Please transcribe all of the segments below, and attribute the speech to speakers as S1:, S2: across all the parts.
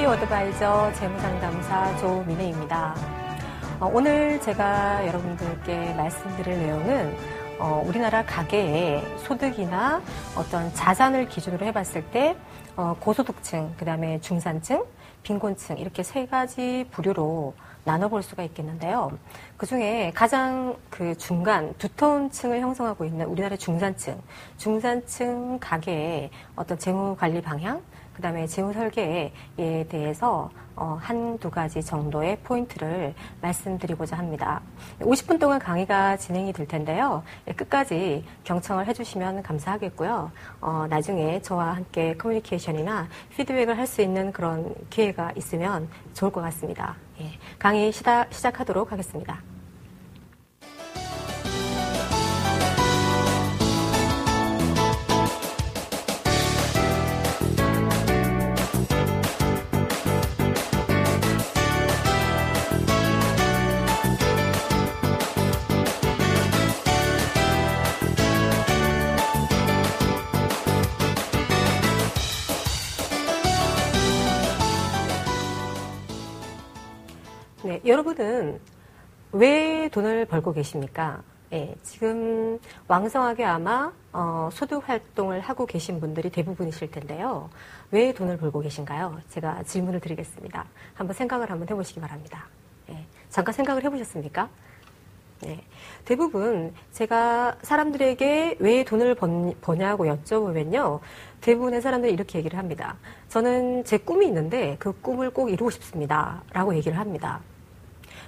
S1: 밸류 어드바이저 재무상담사 조민혜입니다. 오늘 제가 여러분들께 말씀드릴 내용은 우리나라 가계의 소득이나 어떤 자산을 기준으로 해봤을 때 고소득층, 그 다음에 중산층, 빈곤층 이렇게 세 가지 부류로 나눠볼 수가 있겠는데요. 그 중에 가장 그 중간 두터운 층을 형성하고 있는 우리나라의 중산층 가계의 어떤 재무 관리 방향, 그 다음에 재무 설계에 대해서 한두 가지 정도의 포인트를 말씀드리고자 합니다. 50분 동안 강의가 진행이 될 텐데요. 끝까지 경청을 해주시면 감사하겠고요. 나중에 저와 함께 커뮤니케이션이나 피드백을 할 수 있는 그런 기회가 있으면 좋을 것 같습니다. 강의 시작하도록 하겠습니다. 네, 여러분은 왜 돈을 벌고 계십니까? 지금 왕성하게 아마 소득 활동을 하고 계신 분들이 대부분이실 텐데요. 왜 돈을 벌고 계신가요? 제가 질문을 드리겠습니다. 한번 생각을 한번 해보시기 바랍니다. 잠깐 생각을 해보셨습니까? 대부분 제가 사람들에게 왜 돈을 버냐고 여쭤보면요. 대부분의 사람들이 이렇게 얘기를 합니다. 저는 제 꿈이 있는데 그 꿈을 꼭 이루고 싶습니다. 라고 얘기를 합니다.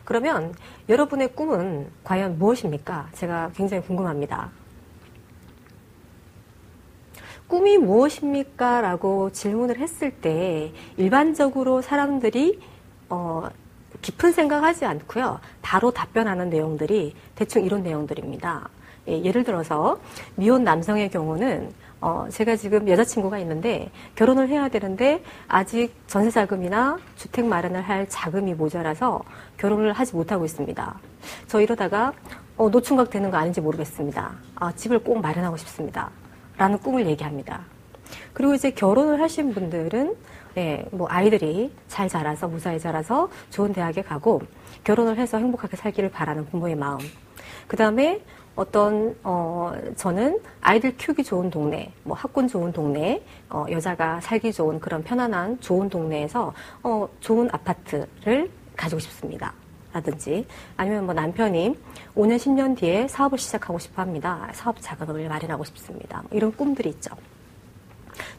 S1: 그러면 여러분의 꿈은 과연 무엇입니까? 제가 굉장히 궁금합니다. 꿈이 무엇입니까? 라고 질문을 했을 때 일반적으로 사람들이 깊은 생각하지 않고요. 바로 답변하는 내용들이 대충 이런 내용들입니다. 예를 들어서 미혼 남성의 경우는 제가 지금 여자친구가 있는데 결혼을 해야 되는데 아직 전세자금이나 주택 마련을 할 자금이 모자라서 결혼을 하지 못하고 있습니다. 저 이러다가 노총각 되는 거 아닌지 모르겠습니다. 집을 꼭 마련하고 싶습니다. 라는 꿈을 얘기합니다. 그리고 이제 결혼을 하신 분들은 뭐 아이들이 잘 자라서 무사히 자라서 좋은 대학에 가고 결혼을 해서 행복하게 살기를 바라는 부모의 마음. 그 다음에 저는 아이들 키우기 좋은 동네, 뭐 학군 좋은 동네, 여자가 살기 좋은 그런 편안한 좋은 동네에서 좋은 아파트를 가지고 싶습니다. 라든지 아니면 뭐 남편이 5년, 10년 뒤에 사업을 시작하고 싶어 합니다. 사업 자금을 마련하고 싶습니다. 뭐 이런 꿈들이 있죠.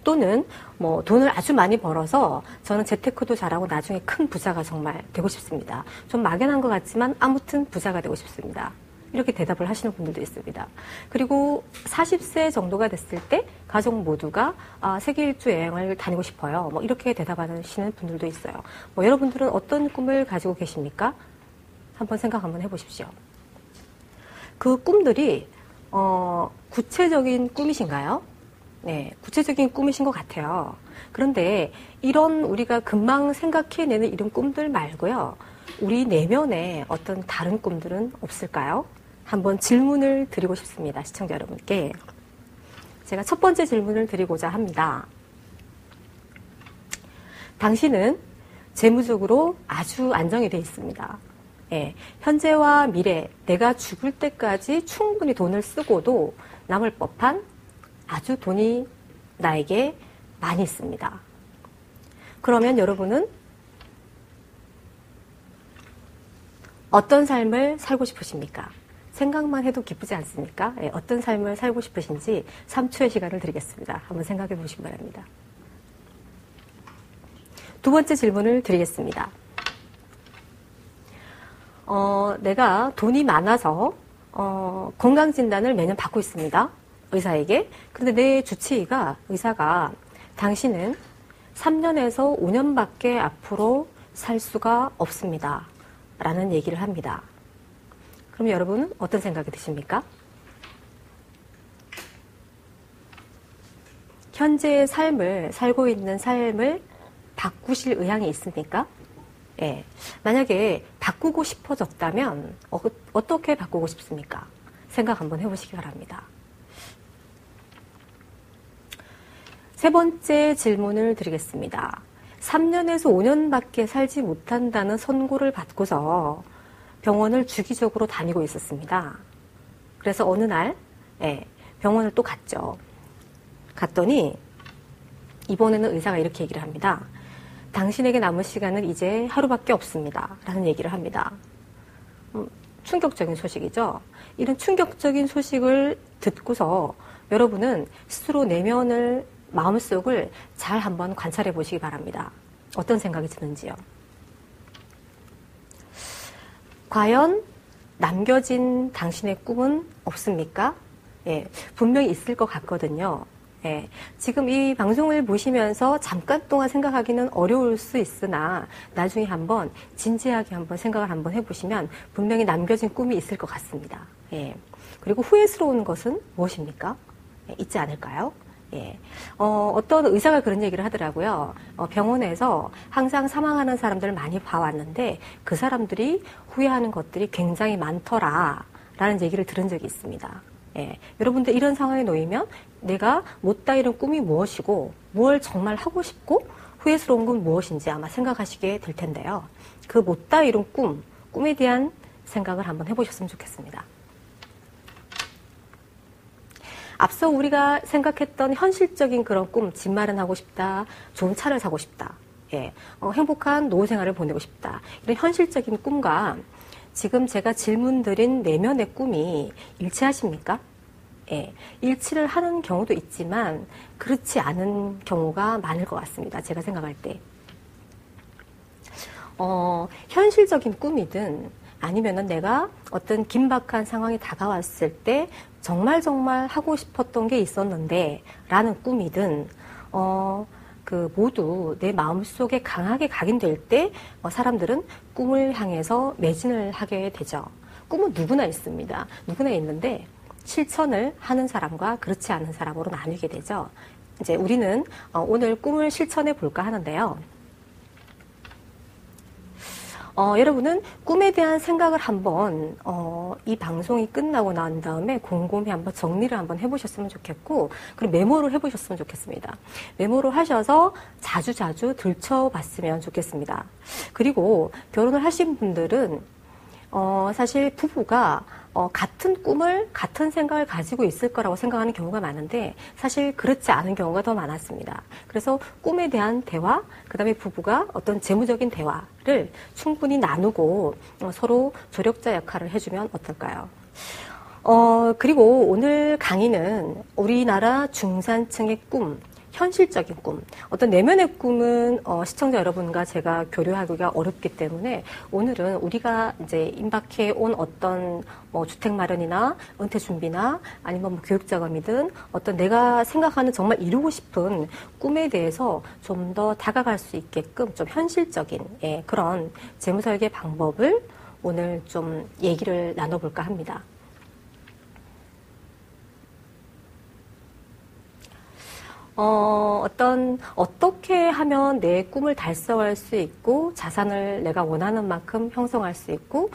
S1: 또는 뭐 돈을 아주 많이 벌어서 저는 재테크도 잘하고 나중에 큰 부자가 정말 되고 싶습니다. 좀 막연한 것 같지만 아무튼 부자가 되고 싶습니다. 이렇게 대답을 하시는 분들도 있습니다. 그리고 40세 정도가 됐을 때 가족 모두가 세계 일주 여행을 다니고 싶어요. 뭐 이렇게 대답하시는 분들도 있어요. 뭐 여러분들은 어떤 꿈을 가지고 계십니까? 한번 생각 한번 해보십시오. 그 꿈들이 구체적인 꿈이신가요? 네, 구체적인 꿈이신 것 같아요. 그런데 이런 우리가 금방 생각해내는 이런 꿈들 말고요. 우리 내면에 어떤 다른 꿈들은 없을까요? 한번 질문을 드리고 싶습니다. 시청자 여러분께. 제가 첫 번째 질문을 드리고자 합니다. 당신은 재무적으로 아주 안정이 되어 있습니다. 현재와 미래, 내가 죽을 때까지 충분히 돈을 쓰고도 남을 법한 아주 돈이 나에게 많이 있습니다. 그러면 여러분은 어떤 삶을 살고 싶으십니까? 생각만 해도 기쁘지 않습니까? 어떤 삶을 살고 싶으신지 3초의 시간을 드리겠습니다. 한번 생각해 보시기 바랍니다. 두 번째 질문을 드리겠습니다. 내가 돈이 많아서 건강진단을 매년 받고 있습니다. 의사에게. 그런데 내 주치의가 의사가 당신은 3년에서 5년밖에 앞으로 살 수가 없습니다. 라는 얘기를 합니다. 그럼 여러분은 어떤 생각이 드십니까? 현재의 삶을, 살고 있는 삶을 바꾸실 의향이 있습니까? 만약에 바꾸고 싶어졌다면 어떻게 바꾸고 싶습니까? 생각 한번 해보시기 바랍니다. 세 번째 질문을 드리겠습니다. 3년에서 5년밖에 살지 못한다는 선고를 받고서 병원을 주기적으로 다니고 있었습니다. 그래서 어느 날 병원을 또 갔죠. 갔더니 이번에는 의사가 이렇게 얘기를 합니다. 당신에게 남은 시간은 이제 하루밖에 없습니다. 라는 얘기를 합니다. 충격적인 소식이죠. 이런 충격적인 소식을 듣고서 여러분은 스스로 내면을, 마음속을 잘 한번 관찰해 보시기 바랍니다. 어떤 생각이 드는지요. 과연 남겨진 당신의 꿈은 없습니까? 분명히 있을 것 같거든요. 지금 이 방송을 보시면서 잠깐 동안 생각하기는 어려울 수 있으나 나중에 한번 진지하게 한번 생각을 한번 해보시면 분명히 남겨진 꿈이 있을 것 같습니다. 그리고 후회스러운 것은 무엇입니까? 있지 않을까요? 어떤 의사가 그런 얘기를 하더라고요. 병원에서 항상 사망하는 사람들을 많이 봐왔는데 그 사람들이 후회하는 것들이 굉장히 많더라 라는 얘기를 들은 적이 있습니다. 여러분들 이런 상황에 놓이면 내가 못다 이룬 꿈이 무엇이고 뭘 정말 하고 싶고 후회스러운 건 무엇인지 아마 생각하시게 될 텐데요. 그 못다 이룬 꿈에 대한 생각을 한번 해보셨으면 좋겠습니다. 앞서 우리가 생각했던 현실적인 그런 꿈, 집 마련하고 싶다, 좋은 차를 사고 싶다, 행복한 노후 생활을 보내고 싶다, 이런 현실적인 꿈과 지금 제가 질문 드린 내면의 꿈이 일치하십니까? 일치를 하는 경우도 있지만 그렇지 않은 경우가 많을 것 같습니다. 제가 생각할 때. 현실적인 꿈이든 아니면은 내가 어떤 긴박한 상황이 다가왔을 때 정말 하고 싶었던 게 있었는데 라는 꿈이든 모두 내 마음속에 강하게 각인될 때 사람들은 꿈을 향해서 매진을 하게 되죠. 꿈은 누구나 있습니다. 누구나 있는데 실천을 하는 사람과 그렇지 않은 사람으로 나뉘게 되죠. 이제 우리는 오늘 꿈을 실천해 볼까 하는데요. 여러분은 꿈에 대한 생각을 한번 이 방송이 끝나고 난 다음에 곰곰이 한번 정리를 한번 해보셨으면 좋겠고 그리고 메모를 해보셨으면 좋겠습니다. 메모를 하셔서 자주 들춰봤으면 좋겠습니다. 그리고 결혼을 하신 분들은 사실 부부가 같은 꿈을, 같은 생각을 가지고 있을 거라고 생각하는 경우가 많은데 사실 그렇지 않은 경우가 더 많았습니다. 그래서 꿈에 대한 대화, 그 다음에 부부가 어떤 재무적인 대화를 충분히 나누고 서로 조력자 역할을 해주면 어떨까요? 그리고 오늘 강의는 우리나라 중산층의 꿈, 현실적인 꿈, 어떤 내면의 꿈은 시청자 여러분과 제가 교류하기가 어렵기 때문에 오늘은 우리가 이제 임박해 온 어떤 주택 마련이나 은퇴 준비나 아니면 뭐 교육 자금이든 어떤 내가 생각하는 정말 이루고 싶은 꿈에 대해서 좀 더 다가갈 수 있게끔 좀 현실적인 그런 재무 설계 방법을 오늘 좀 얘기를 나눠볼까 합니다. 어떻게 하면 내 꿈을 달성할 수 있고, 자산을 내가 원하는 만큼 형성할 수 있고,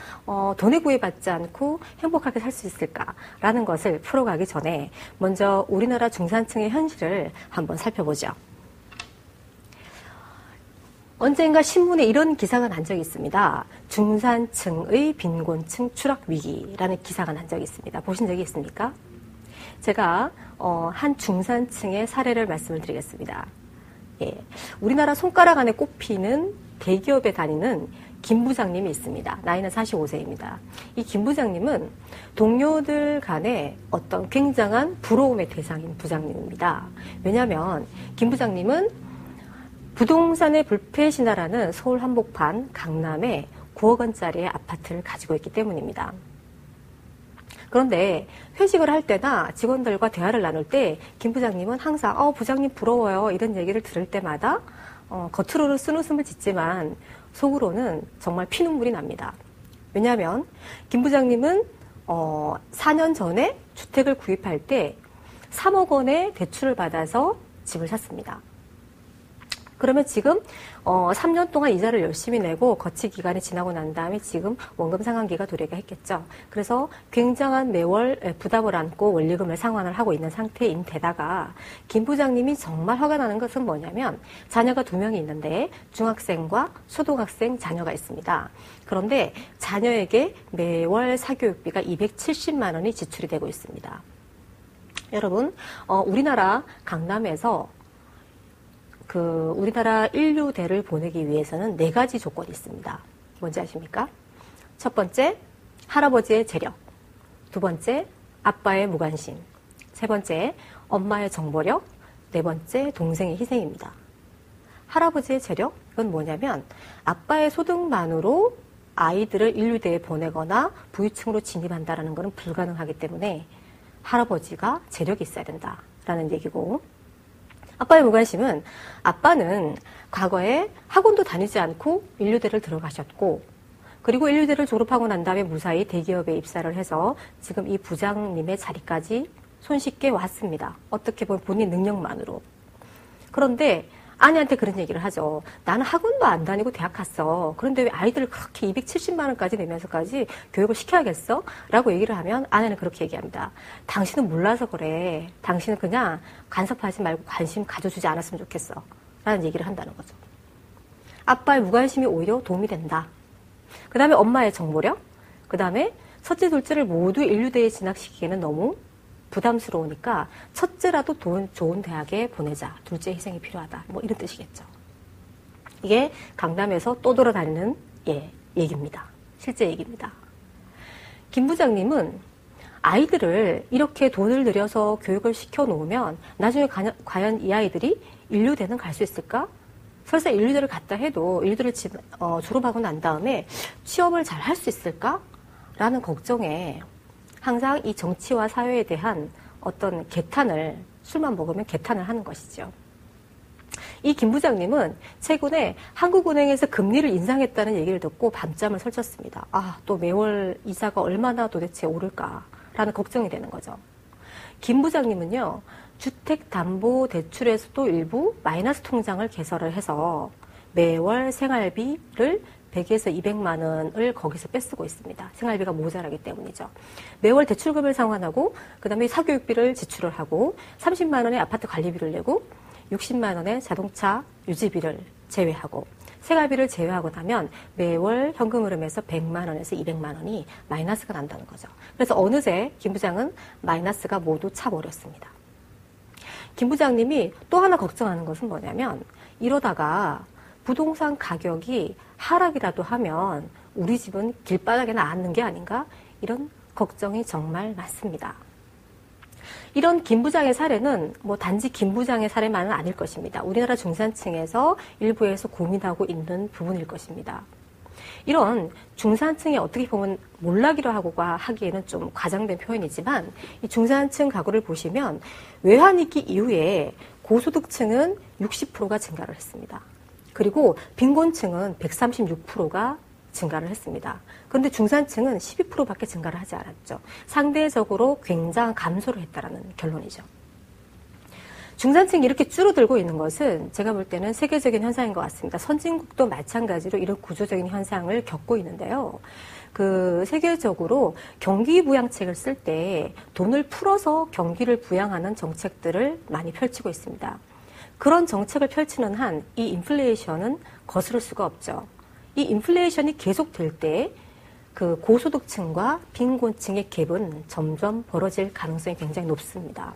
S1: 돈에 구애받지 않고 행복하게 살 수 있을까라는 것을 풀어가기 전에 먼저 우리나라 중산층의 현실을 한번 살펴보죠. 언젠가 신문에 이런 기사가 난 적이 있습니다. 중산층의 빈곤층 추락 위기라는 기사가 난 적이 있습니다. 보신 적이 있습니까? 제가 한 중산층의 사례를 말씀을 드리겠습니다. 우리나라 손가락 안에 꼽히는 대기업에 다니는 김 부장님이 있습니다. 나이는 45세입니다. 이 김 부장님은 동료들 간에 어떤 굉장한 부러움의 대상인 부장님입니다. 왜냐하면 김 부장님은 부동산의 불패신화라는 서울 한복판 강남에 9억 원짜리의 아파트를 가지고 있기 때문입니다. 그런데 회식을 할 때나 직원들과 대화를 나눌 때 김 부장님은 항상 부장님 부러워요 이런 얘기를 들을 때마다 겉으로는 쓴웃음을 짓지만 속으로는 정말 피눈물이 납니다. 왜냐하면 김 부장님은 4년 전에 주택을 구입할 때 3억 원의 대출을 받아서 집을 샀습니다. 그러면 지금 3년 동안 이자를 열심히 내고 거치 기간이 지나고 난 다음에 지금 원금 상환기가 도래가 했겠죠. 그래서 굉장한 매월 부담을 안고 원리금을 상환을 하고 있는 상태인 데다가 김 부장님이 정말 화가 나는 것은 뭐냐면 자녀가 2명이 있는데 중학생과 초등학생 자녀가 있습니다. 그런데 자녀에게 매월 사교육비가 270만 원이 지출이 되고 있습니다. 여러분, 우리나라 강남에서 우리나라 인류대를 보내기 위해서는 4가지 조건이 있습니다. 뭔지 아십니까? 첫 번째, 할아버지의 재력. 2번째, 아빠의 무관심. 3번째, 엄마의 정보력. 4번째, 동생의 희생입니다. 할아버지의 재력? 이건 뭐냐면 아빠의 소득만으로 아이들을 인류대에 보내거나 부유층으로 진입한다는 것은 불가능하기 때문에 할아버지가 재력이 있어야 된다라는 얘기고, 아빠의 무관심은 아빠는 과거에 학원도 다니지 않고 인류대를 들어가셨고, 그리고 인류대를 졸업하고 난 다음에 무사히 대기업에 입사를 해서 지금 이 부장님의 자리까지 손쉽게 왔습니다. 어떻게 보면 본인 능력만으로. 그런데 아내한테 그런 얘기를 하죠. 나는 학원도 안 다니고 대학 갔어. 그런데 왜 아이들을 그렇게 270만 원까지 내면서까지 교육을 시켜야겠어? 라고 얘기를 하면 아내는 그렇게 얘기합니다. 당신은 몰라서 그래. 당신은 그냥 간섭하지 말고 관심 가져주지 않았으면 좋겠어. 라는 얘기를 한다는 거죠. 아빠의 무관심이 오히려 도움이 된다. 그 다음에 엄마의 정보력. 그 다음에 첫째, 둘째를 모두 인류대에 진학시키기에는 너무 부담스러우니까 첫째라도 좋은 대학에 보내자. 둘째 희생이 필요하다. 뭐 이런 뜻이겠죠. 이게 강남에서 또 돌아다니는 얘기입니다. 실제 얘기입니다. 김 부장님은 아이들을 이렇게 돈을 들여서 교육을 시켜놓으면 나중에 과연 이 아이들이 인류대는 갈 수 있을까? 설사 인류대를 갔다 해도 인류대를 졸업하고 난 다음에 취업을 잘 할 수 있을까? 라는 걱정에 항상 이 정치와 사회에 대한 어떤 개탄을, 술만 먹으면 개탄을 하는 것이죠. 이 김 부장님은 최근에 한국은행에서 금리를 인상했다는 얘기를 듣고 밤잠을 설쳤습니다. 또 매월 이자가 얼마나 도대체 오를까라는 걱정이 되는 거죠. 김 부장님은요, 주택담보대출에서도 일부 마이너스 통장을 개설을 해서 매월 생활비를 100에서 200만 원을 거기서 뺏쓰고 있습니다. 생활비가 모자라기 때문이죠. 매월 대출금을 상환하고 그 다음에 사교육비를 지출을 하고 30만 원의 아파트 관리비를 내고 60만 원의 자동차 유지비를 제외하고 생활비를 제외하고 나면 매월 현금 흐름에서 100만 원에서 200만 원이 마이너스가 난다는 거죠. 그래서 어느새 김 부장은 마이너스가 모두 차버렸습니다. 김 부장님이 또 하나 걱정하는 것은 뭐냐면 이러다가 부동산 가격이 하락이라도 하면 우리 집은 길바닥에 나앉는 게 아닌가? 이런 걱정이 정말 많습니다. 이런 김 부장의 사례는 단지 김 부장의 사례만은 아닐 것입니다. 우리나라 중산층에서 일부에서 고민하고 있는 부분일 것입니다. 이런 중산층이 어떻게 보면 몰락이라 하기에는 좀 과장된 표현이지만 이 중산층 가구를 보시면 외환위기 이후에 고소득층은 60%가 증가를 했습니다. 그리고 빈곤층은 136%가 증가를 했습니다. 그런데 중산층은 12%밖에 증가를 하지 않았죠. 상대적으로 굉장한 감소를 했다라는 결론이죠. 중산층이 이렇게 줄어들고 있는 것은 제가 볼 때는 세계적인 현상인 것 같습니다. 선진국도 마찬가지로 이런 구조적인 현상을 겪고 있는데요. 세계적으로 경기 부양책을 쓸 때 돈을 풀어서 경기를 부양하는 정책들을 많이 펼치고 있습니다. 그런 정책을 펼치는 한 이 인플레이션은 거스를 수가 없죠. 이 인플레이션이 계속될 때 고소득층과 빈곤층의 갭은 점점 벌어질 가능성이 굉장히 높습니다.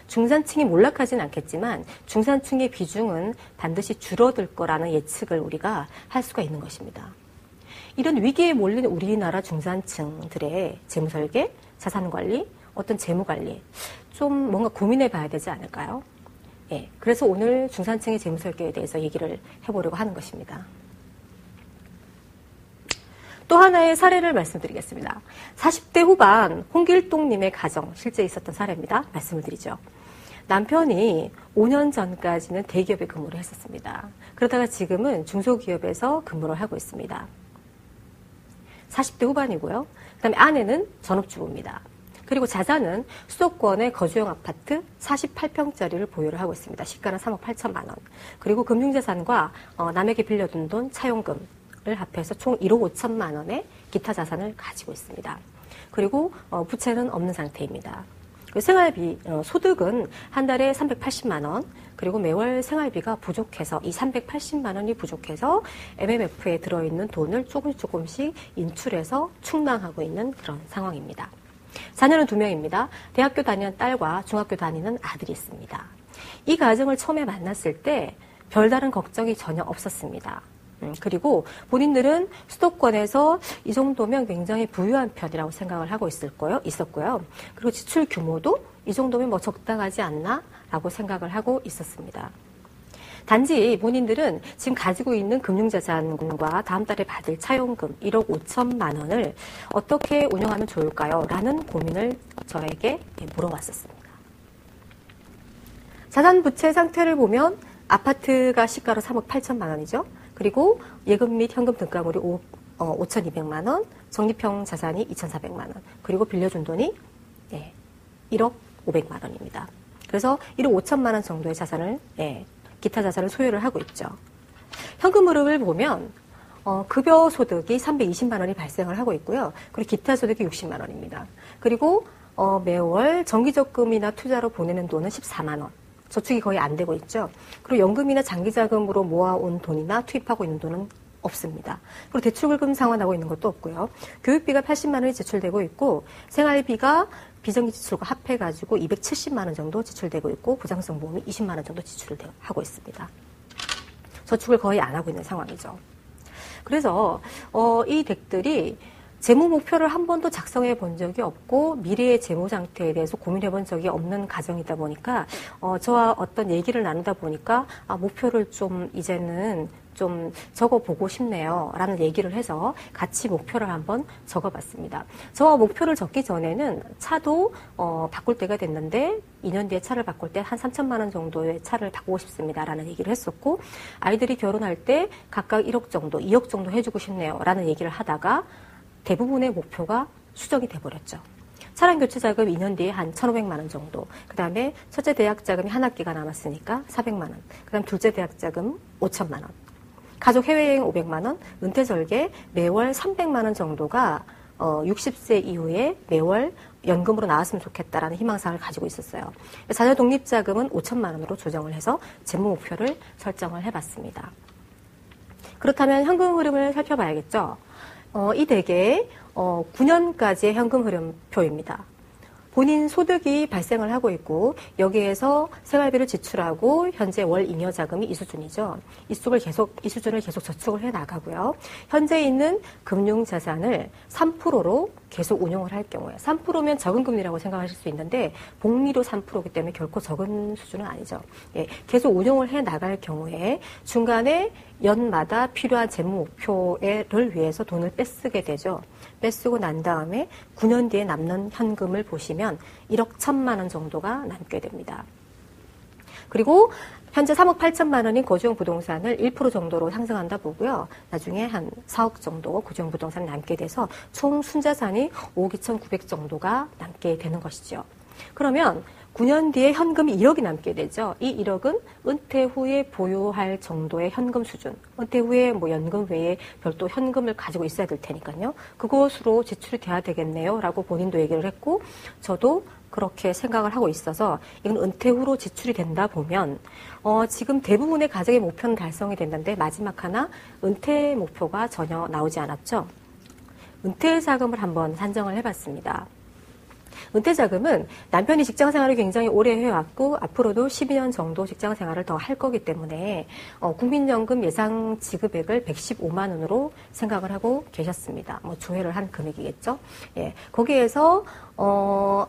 S1: 중산층이 몰락하진 않겠지만 중산층의 비중은 반드시 줄어들 거라는 예측을 우리가 할 수가 있는 것입니다. 이런 위기에 몰린 우리나라 중산층들의 재무설계, 자산관리, 어떤 재무관리 좀 뭔가 고민해 봐야 되지 않을까요? 그래서 오늘 중산층의 재무설계에 대해서 얘기를 해보려고 하는 것입니다. 또 하나의 사례를 말씀드리겠습니다. 40대 후반 홍길동님의 가정, 실제 있었던 사례입니다. 말씀을 드리죠. 남편이 5년 전까지는 대기업에 근무를 했었습니다. 그러다가 지금은 중소기업에서 근무를 하고 있습니다. 40대 후반이고요. 그 다음에 아내는 전업주부입니다. 그리고 자산은 수도권의 거주용 아파트 48평짜리를 보유를 하고 있습니다. 시가는 3억 8천만 원. 그리고 금융자산과 남에게 빌려둔 돈, 차용금을 합해서 총 1억 5천만 원의 기타 자산을 가지고 있습니다. 그리고 부채는 없는 상태입니다. 생활비, 소득은 한 달에 380만 원, 그리고 매월 생활비가 부족해서 이 380만 원이 부족해서 MMF에 들어있는 돈을 조금씩 인출해서 충당하고 있는 그런 상황입니다. 자녀는 2명입니다. 대학교 다니는 딸과 중학교 다니는 아들이 있습니다. 이 가정을 처음에 만났을 때 별다른 걱정이 전혀 없었습니다. 그리고 본인들은 수도권에서 이 정도면 굉장히 부유한 편이라고 생각을 하고 있었고요. 그리고 지출 규모도 이 정도면 뭐 적당하지 않나? 라고 생각을 하고 있었습니다. 단지 본인들은 지금 가지고 있는 금융자산과 다음 달에 받을 차용금 1억 5천만 원을 어떻게 운영하면 좋을까요? 라는 고민을 저에게 물어봤었습니다. 자산 부채 상태를 보면 아파트가 시가로 3억 8천만 원이죠. 그리고 예금 및 현금 등가물이 5,200만 원, 적립형 자산이 2,400만 원, 그리고 빌려준 돈이 1억 500만 원입니다. 그래서 1억 5천만 원 정도의 자산을, 기타 자산을 소유를 하고 있죠. 현금 흐름을 보면 급여 소득이 320만 원이 발생을 하고 있고요. 그리고 기타 소득이 60만 원입니다. 그리고 매월 정기적금이나 투자로 보내는 돈은 14만 원. 저축이 거의 안 되고 있죠. 그리고 연금이나 장기자금으로 모아온 돈이나 투입하고 있는 돈은 없습니다. 그리고 대출금 상환하고 있는 것도 없고요. 교육비가 80만 원이 지출되고 있고 생활비가 비정기 지출과 합해가지고 270만 원 정도 지출되고 있고 보장성 보험이 20만 원 정도 지출을 하고 있습니다. 저축을 거의 안 하고 있는 상황이죠. 그래서 이 덱들이 재무 목표를 한 번도 작성해 본 적이 없고 미래의 재무 상태에 대해서 고민해 본 적이 없는 가정이다 보니까 저와 어떤 얘기를 나누다 보니까 목표를 좀 이제는 좀 적어보고 싶네요 라는 얘기를 해서 같이 목표를 한번 적어봤습니다. 저와 목표를 적기 전에는 차도 바꿀 때가 됐는데 2년 뒤에 차를 바꿀 때 한 3천만 원 정도의 차를 바꾸고 싶습니다 라는 얘기를 했었고 아이들이 결혼할 때 각각 1억 정도, 2억 정도 해주고 싶네요 라는 얘기를 하다가 대부분의 목표가 수정이 돼버렸죠. 차량 교체 자금 2년 뒤에 한 1,500만 원 정도. 그 다음에 첫째 대학 자금이 한 학기가 남았으니까 400만 원. 그 다음 둘째 대학 자금 5천만 원. 가족 해외여행 500만 원. 은퇴 절개 매월 300만 원 정도가 60세 이후에 매월 연금으로 나왔으면 좋겠다라는 희망사항을 가지고 있었어요. 자녀 독립 자금은 5천만 원으로 조정을 해서 재무 목표를 설정을 해봤습니다. 그렇다면 현금 흐름을 살펴봐야겠죠. 이 덱에 9년까지의 현금 흐름표입니다. 본인 소득이 발생을 하고 있고 여기에서 생활비를 지출하고 현재 월 잉여 자금이 이 수준이죠. 이 수준을 계속 저축을 해 나가고요. 현재 있는 금융 자산을 3%로 계속 운용을 할 경우에 3%면 적은 금리라고 생각하실 수 있는데 복리로 3%이기 때문에 결코 적은 수준은 아니죠. 계속 운용을 해 나갈 경우에 중간에 연마다 필요한 재무 목표를 위해서 돈을 빼쓰게 되죠. 빼쓰고 난 다음에 9년 뒤에 남는 현금을 보시면 1억 1천만 원 정도가 남게 됩니다. 그리고 현재 3억 8천만 원인 거주용 부동산을 1% 정도로 상승한다 보고요. 나중에 한 4억 정도 거주용 부동산이 남게 돼서 총 순자산이 5억 2,900 정도가 남게 되는 것이죠. 그러면 9년 뒤에 현금이 1억이 남게 되죠. 이 1억은 은퇴 후에 보유할 정도의 현금 수준. 은퇴 후에 뭐 연금 외에 별도 현금을 가지고 있어야 될 테니까요. 그것으로 지출이 돼야 되겠네요. 라고 본인도 얘기를 했고 저도 그렇게 생각을 하고 있어서 이건 은퇴 후로 지출이 된다 보면 지금 대부분의 가정의 목표는 달성이 됐는데 마지막 하나 은퇴 목표가 전혀 나오지 않았죠. 은퇴 자금을 한번 산정을 해봤습니다. 은퇴 자금은 남편이 직장 생활을 굉장히 오래 해왔고 앞으로도 12년 정도 직장 생활을 더 할 거기 때문에 국민연금 예상 지급액을 115만 원으로 생각을 하고 계셨습니다. 뭐 조회를 한 금액이겠죠. 예, 거기에서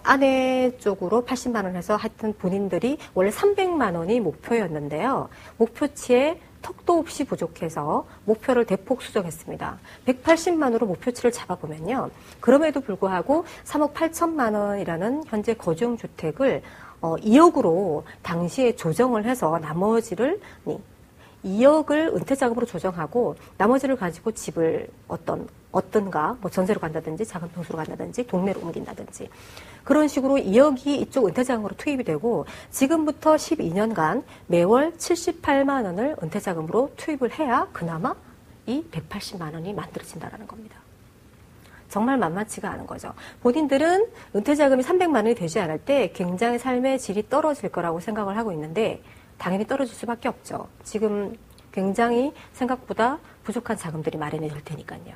S1: 아내 쪽으로 80만 원 해서 하여튼 본인들이 원래 300만 원이 목표였는데요. 목표치에 턱도 없이 부족해서 목표를 대폭 수정했습니다. 180만으로 목표치를 잡아보면요. 그럼에도 불구하고 3억 8천만 원이라는 현재 거주용 주택을 2억으로 당시에 조정을 해서 나머지를 2억을 은퇴자금으로 조정하고 나머지를 가지고 집을 어떤가 뭐 전세로 간다든지 작은 평수로 간다든지 동네로 옮긴다든지 그런 식으로 2억이 이쪽 은퇴자금으로 투입이 되고 지금부터 12년간 매월 78만 원을 은퇴자금으로 투입을 해야 그나마 이 180만 원이 만들어진다는 겁니다. 정말 만만치가 않은 거죠. 본인들은 은퇴자금이 300만 원이 되지 않을 때 굉장히 삶의 질이 떨어질 거라고 생각을 하고 있는데 당연히 떨어질 수밖에 없죠. 지금 굉장히 생각보다 부족한 자금들이 마련이 될 테니까요.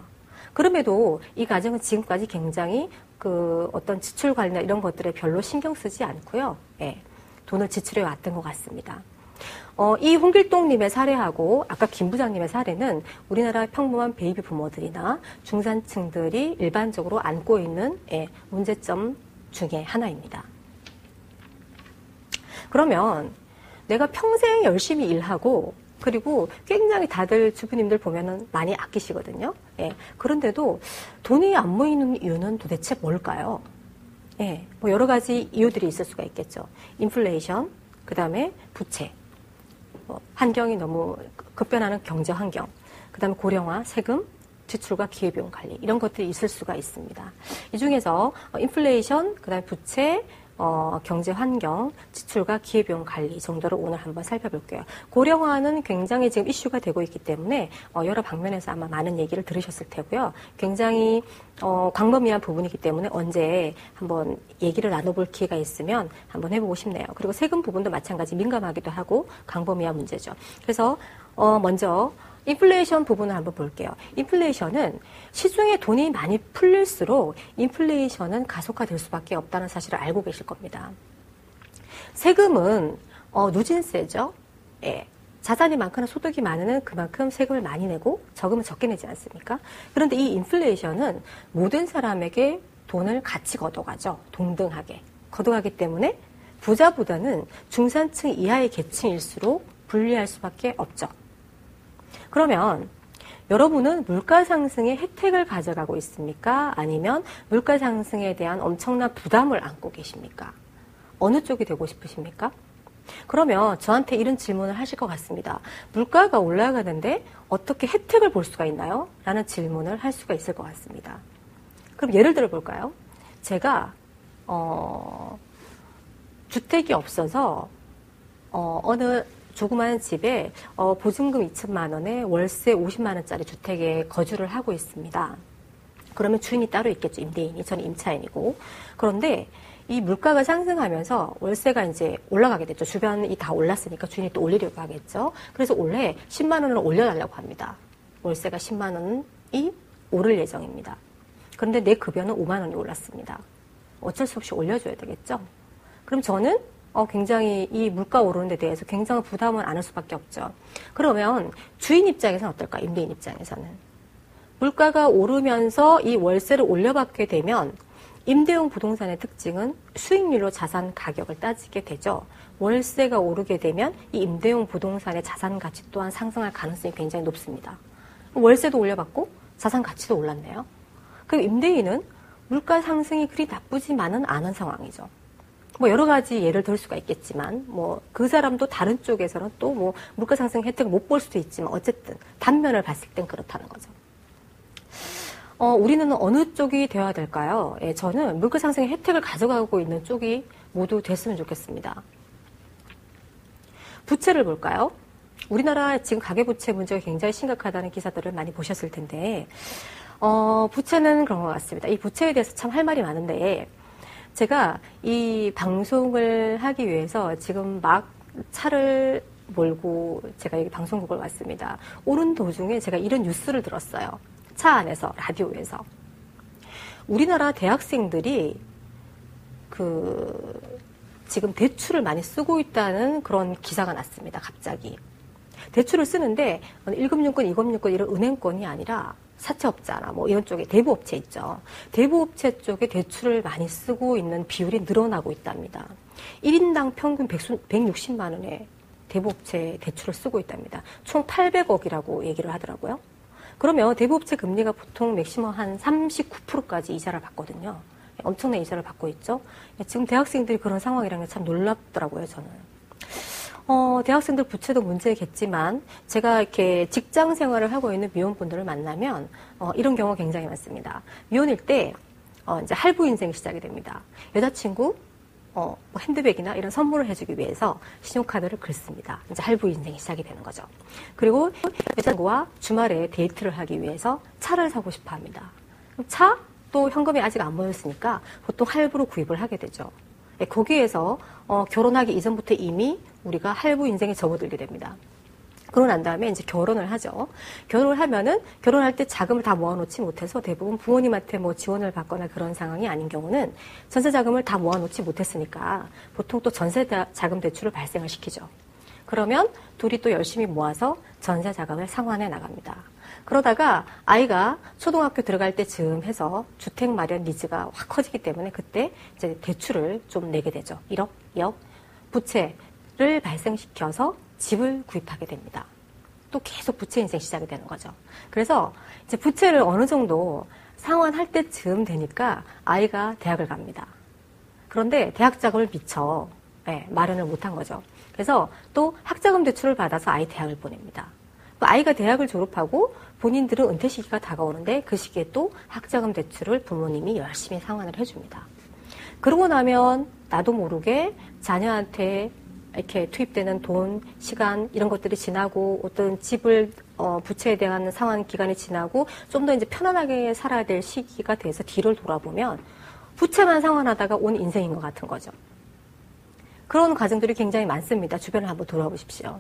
S1: 그럼에도 이 가정은 지금까지 굉장히 그 어떤 지출 관리나 이런 것들에 별로 신경 쓰지 않고요. 예, 돈을 지출해 왔던 것 같습니다. 이 홍길동님의 사례하고 아까 김 부장님의 사례는 우리나라 평범한 베이비 부모들이나 중산층들이 일반적으로 안고 있는 문제점 중에 하나입니다. 그러면 내가 평생 열심히 일하고 그리고 굉장히 다들 주부님들 보면은 많이 아끼시거든요. 그런데도 돈이 안 모이는 이유는 도대체 뭘까요? 뭐 여러 가지 이유들이 있을 수가 있겠죠. 인플레이션, 그 다음에 부채. 환경이 너무 급변하는 경제 환경, 그 다음에 고령화, 세금, 지출과 기회비용 관리 이런 것들이 있을 수가 있습니다. 이 중에서 인플레이션, 그 다음에 부채, 경제 환경, 지출과 기회비용 관리 정도를 오늘 한번 살펴볼게요. 고령화는 굉장히 지금 이슈가 되고 있기 때문에 여러 방면에서 아마 많은 얘기를 들으셨을 테고요. 굉장히 광범위한 부분이기 때문에 언제 한번 얘기를 나눠볼 기회가 있으면 한번 해보고 싶네요. 그리고 세금 부분도 마찬가지 민감하기도 하고 광범위한 문제죠. 그래서 먼저 인플레이션 부분을 한번 볼게요. 인플레이션은 시중에 돈이 많이 풀릴수록 인플레이션은 가속화될 수밖에 없다는 사실을 알고 계실 겁니다. 세금은 누진세죠. 자산이 많거나 소득이 많으면 그만큼 세금을 많이 내고 적으면 적게 내지 않습니까? 그런데 이 인플레이션은 모든 사람에게 돈을 같이 걷어가죠. 동등하게. 걷어가기 때문에 부자보다는 중산층 이하의 계층일수록 불리할 수밖에 없죠. 그러면 여러분은 물가 상승의 혜택을 가져가고 있습니까? 아니면 물가 상승에 대한 엄청난 부담을 안고 계십니까? 어느 쪽이 되고 싶으십니까? 그러면 저한테 이런 질문을 하실 것 같습니다. 물가가 올라가는데 어떻게 혜택을 볼 수가 있나요? 라는 질문을 할 수가 있을 것 같습니다. 그럼 예를 들어 볼까요? 제가 주택이 없어서 어느 조그마한 집에 보증금 2천만 원에 월세 50만 원짜리 주택에 거주를 하고 있습니다. 그러면 주인이 따로 있겠죠. 임대인이. 저는 임차인이고. 그런데 이 물가가 상승하면서 월세가 이제 올라가게 됐죠. 주변이 다 올랐으니까 주인이 또 올리려고 하겠죠. 그래서 올해 10만 원을 올려달라고 합니다. 월세가 10만 원이 오를 예정입니다. 그런데 내 급여는 5만 원이 올랐습니다. 어쩔 수 없이 올려줘야 되겠죠. 그럼 저는 굉장히 이 물가 오르는 데 대해서 굉장한 부담을 안을 수밖에 없죠. 그러면 주인 입장에서는 어떨까? 임대인 입장에서는. 물가가 오르면서 이 월세를 올려받게 되면 임대용 부동산의 특징은 수익률로 자산 가격을 따지게 되죠. 월세가 오르게 되면 이 임대용 부동산의 자산 가치 또한 상승할 가능성이 굉장히 높습니다. 월세도 올려받고 자산 가치도 올랐네요. 그럼 임대인은 물가 상승이 그리 나쁘지만은 않은 상황이죠. 뭐 여러 가지 예를 들 수가 있겠지만 뭐 그 사람도 다른 쪽에서는 또 뭐 물가 상승 혜택을 못 볼 수도 있지만 어쨌든 단면을 봤을 땐 그렇다는 거죠. 우리는 어느 쪽이 되어야 될까요? 저는 물가 상승의 혜택을 가져가고 있는 쪽이 모두 됐으면 좋겠습니다. 부채를 볼까요? 우리나라 지금 가계부채 문제가 굉장히 심각하다는 기사들을 많이 보셨을 텐데 부채는 그런 것 같습니다. 이 부채에 대해서 참 할 말이 많은데 제가 이 방송을 하기 위해서 지금 막 차를 몰고 제가 여기 방송국을 왔습니다. 오는 도중에 제가 이런 뉴스를 들었어요. 차 안에서, 라디오에서. 우리나라 대학생들이 지금 대출을 많이 쓰고 있다는 그런 기사가 났습니다. 갑자기. 대출을 쓰는데 1금융권, 2금융권 이런 은행권이 아니라 사채업자나 뭐 이런 쪽에 대부업체 있죠. 대부업체 쪽에 대출을 많이 쓰고 있는 비율이 늘어나고 있답니다. 1인당 평균 160만 원의 대부업체 대출을 쓰고 있답니다. 총 800억이라고 얘기를 하더라고요. 그러면 대부업체 금리가 보통 맥시멈 한 39%까지 이자를 받거든요. 엄청난 이자를 받고 있죠. 지금 대학생들이 그런 상황이라는 게 참 놀랍더라고요, 저는. 대학생들 부채도 문제겠지만 제가 이렇게 직장 생활을 하고 있는 미혼분들을 만나면 이런 경우가 굉장히 많습니다. 미혼일 때 이제 할부 인생이 시작이 됩니다. 여자친구 뭐 핸드백이나 이런 선물을 해주기 위해서 신용카드를 긁습니다. 이제 할부 인생이 시작이 되는 거죠. 그리고 여자친구와 주말에 데이트를 하기 위해서 차를 사고 싶어 합니다. 차? 또 현금이 아직 안 모였으니까 보통 할부로 구입을 하게 되죠. 거기에서 결혼하기 이전부터 이미 우리가 할부 인생에 접어들게 됩니다. 그러고 난 다음에 이제 결혼을 하죠. 결혼을 하면은 결혼할 때 자금을 다 모아놓지 못해서 대부분 부모님한테 뭐 지원을 받거나 그런 상황이 아닌 경우는 전세 자금을 다 모아놓지 못했으니까 보통 또 전세 자금 대출을 발생을 시키죠. 그러면 둘이 또 열심히 모아서 전세 자금을 상환해 나갑니다. 그러다가 아이가 초등학교 들어갈 때쯤 해서 주택 마련 니즈가 확 커지기 때문에 그때 이제 대출을 좀 내게 되죠. 1억, 2억 부채를 발생시켜서 집을 구입하게 됩니다. 또 계속 부채 인생 시작이 되는 거죠. 그래서 이제 부채를 어느 정도 상환할 때쯤 되니까 아이가 대학을 갑니다. 그런데 대학 자금을 미처 마련을 못한 거죠. 그래서 또 학자금 대출을 받아서 아이 대학을 보냅니다. 아이가 대학을 졸업하고 본인들은 은퇴 시기가 다가오는데 그 시기에 또 학자금 대출을 부모님이 열심히 상환을 해줍니다. 그러고 나면 나도 모르게 자녀한테 이렇게 투입되는 돈, 시간 이런 것들이 지나고 어떤 집을 부채에 대한 상환 기간이 지나고 좀 더 이제 편안하게 살아야 될 시기가 돼서 뒤를 돌아보면 부채만 상환하다가 온 인생인 것 같은 거죠. 그런 과정들이 굉장히 많습니다. 주변을 한번 돌아보십시오.